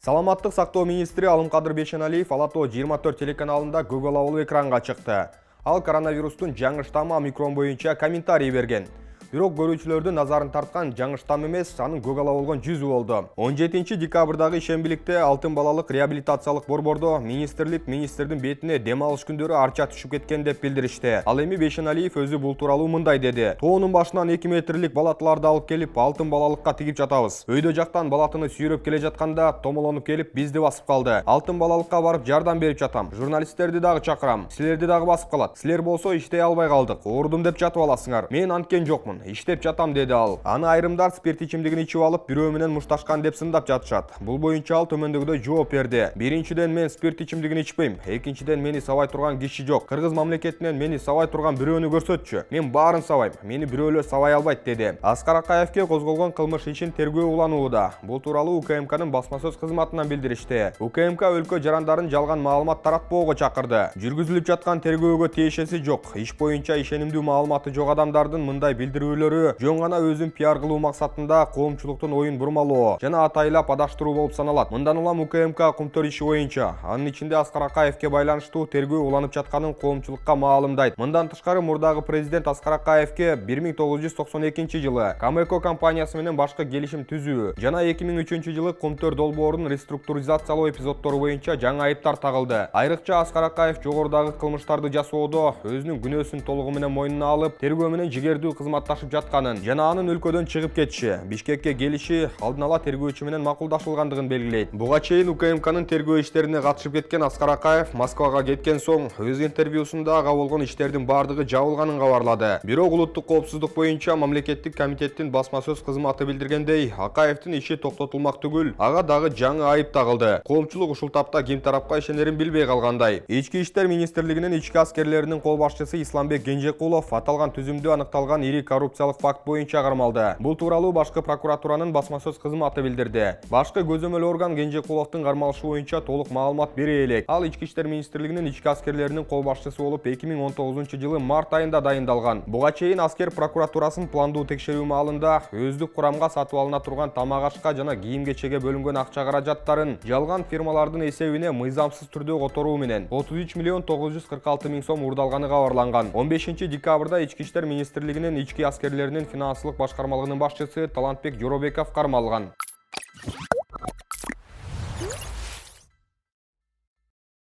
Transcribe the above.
Саламаттык сактоо министри Алымкадыр Бейшеналиев Ала Тоо 24 телеканалында Google Ауылы экранга чыкты. Ал коронавирустун жаңы штаммы омикрон боюнча комментарий берген. Бирок көрүүчүлөрдүн назарын тарткан жаңы штамм эмес, анын Google болгон жүзү болду. 17 декабрдагы ишембиликте Алтын балалык реабилитациялык борбордо министрдин бетине дем алыш күндөрү арча түшүп кеткен деп билдиришти. Ал эми Бейшеналиев өзү бул тууралуу мындай деди. Тоонун башынан 2 метрлик балатыларды алып келип, Алтын балалыкка тигип жатабыз. Өйдө жактан балатыны сүйрөп келе жатканда томолонуп келип бизди басып калды. Алтын балалыкка барып жардам берип жатам. Журналисттерди дагы чакырам. Силерди дагы басып калат. Силер болсо иштей албай калдык. Оорудум деп жатып аласыңар. Мен анткен жокмун. Иштеп жатам деди ал. Аны айрымдар спирт ичимдигин ичип алып, бирөө менен мушташкан деп сындап жатышат. Бул боюнча ал төмөндөгүдөй жооп берди. Биринчиден, мен спирт ичимдигин ичпейм. Экинчиден, мени сабай турган киши жок. Кыргыз мамлекетинен мени сабай турган бирөөнү көрсөтчү. Мен баарын сабайм. Мени бирөөлөр сабай албайт деди. Аскар Акаевке козголгон кылмыш ишин тергөө уланууда. Бул тууралуу УКМКнын басма сөз кызматынан билдиришти. УКМК өлкө жарандарын жалган маалымат таратпоого чакырды. Жүргүзүлүп жаткан тергөөгө тиешеси жок. Иш боюнча ишенимдүү маалыматы жок адамдардын мындай билдирүүлөрү жөн гана өзүн пиар кылуу максатында коомчулуктун оюн бурмалоо жана атайлап адаштыруу болуп саналат. Мындан улам УКМК кумтөр иши боюнча, анын ичинде Аскар Акаевке байланыштуу тергөө уланып жатканын коомчулукка маалымдайт. Мындан тышкары мурдагы президент Аскар Акаевке 1992 жылы Камэко компаниясы менен башкы келишим түзүү жана 2003 жылы кумтөр долбоорун реструктуризациялоо эпизоддору боюнча жаңы айыптар тагылды. Айрыкча Аскар Акаев жогорудагы кылмыштарды жасоодо өзүнүн күнөөсүн толугу менен мойнуна алып, тергөө менен жигердүү кызматташып жатканын жана анын өлкөдөн чыгып кетиши, Бишкекке келиши алдын ала тергөөчү менен макулдашылгандыгын белгилейт. Буга чейин УКМКнын тергөө иштерине катышып кеткен Аскар Акаев Москвага кеткен соң өз интервьюсунда ага болгон иштердин бардыгы жабылганын кабарлады. Бирок улуттук коопсуздук боюнча мамлекеттик комитеттин басма сөз кызматы билдиргендей, Акаевдин иши токтотулмак түгүл, ага дагы жаңы айып тагылды. Коомчулук ушул тапта ким тарапка ишенерин билбей калгандай. Ички иштер министрлигинин ички аскерлеринин кол башчысы Исламбек Кенжекулов аталган түзүмдө аныкталган ири коррупциялык факт боюнча кармалды. Бул тууралуу башкы прокуратуранын басма сөз кызматы билдирди. Башкы көзөмөл орган Кенжекуловдун кармалышы боюнча толук маалымат бере элек. Ал ички иштер министрлигинин ички аскерлеринин кол башчысы болуп 2019 жылы март айында дайындалган. Буга чейин аскер прокуратурасын пландуу текшерүү маалында өздүк курамга сатып алына турган тамак ашка жана кийим кечеге бөлүнгөн акча каражаттарын жалган фирмалардын эсебине мыйзамсыз түрдө которуу менен 33 миллион 946 миң сом урдалганы кабарланган. 15 декабрда ички иштер министрлигинин ички аскерлеринин финансылык башкармалыгынын башчысы Талантбек Жоробеков кармалган.